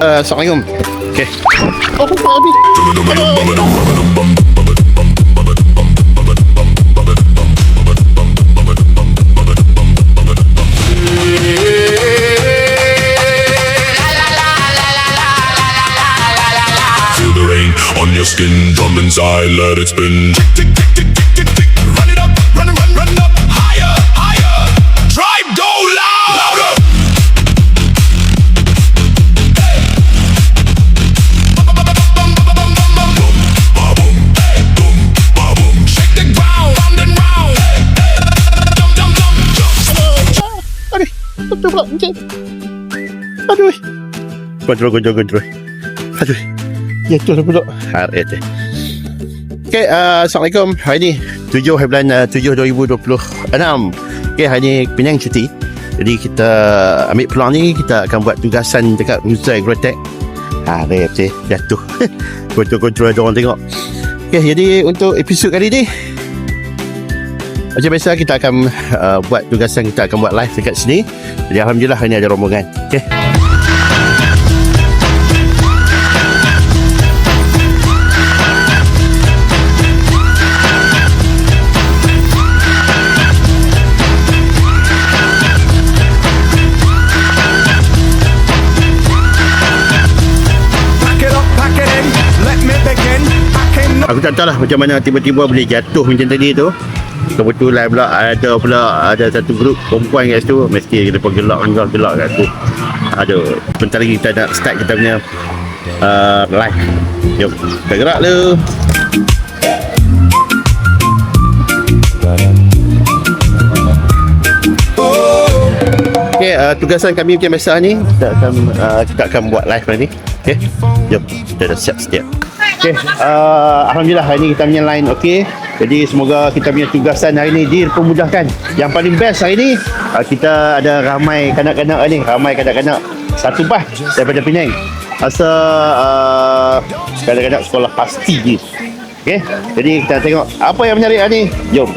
Assalamualaikum. Okay. Oh, Abi. Feel the rain on your skin, drum inside, let it spin. Run it up, run up, higher, higher. Drive, go loud, louder. Shake the ground, round and round. Jump, jump, jump, jump. Aduh, betul pula macam. Aduh. Kontrol. Aduh. Ya, tu lah pula. RS. Okay, Assalamualaikum. Hari ni 7 hari bulan 7 2026. Okay, hari ni Penang cuti. Jadi kita ambil peluang ni, kita akan buat tugasan dekat Uzai Agrotek. RS jatuh. Kontrol ada orang tengok. Okay, jadi untuk episod kali ni, macam biasa kita akan buat tugasan, kita akan buat live dekat sini. Jadi Alhamdulillah hari ni ada rombongan. Okay. Aku tak tahu lah macam mana tiba-tiba boleh jatuh macam tadi tu. Kebetulan pula ada satu grup perempuan kat situ. Mesti kita gelak kat situ. Aduh, bentar lagi kita nak start kita punya live. Jom, kita gerak lu. Okay, tugasan kami macam biasa ni, kita akan buat live hari ni. Okay, jom, kita dah siap setiap. Okay, Alhamdulillah hari ni kita punya line okey. Jadi semoga kita punya tugasan hari ni dipermudahkan. Yang paling best hari ni, kita ada ramai kanak-kanak ni, satu bah daripada Penang. Kanak-kanak sekolah pasti je. Okay, jadi kita tengok apa yang menarik hari ni. Jom.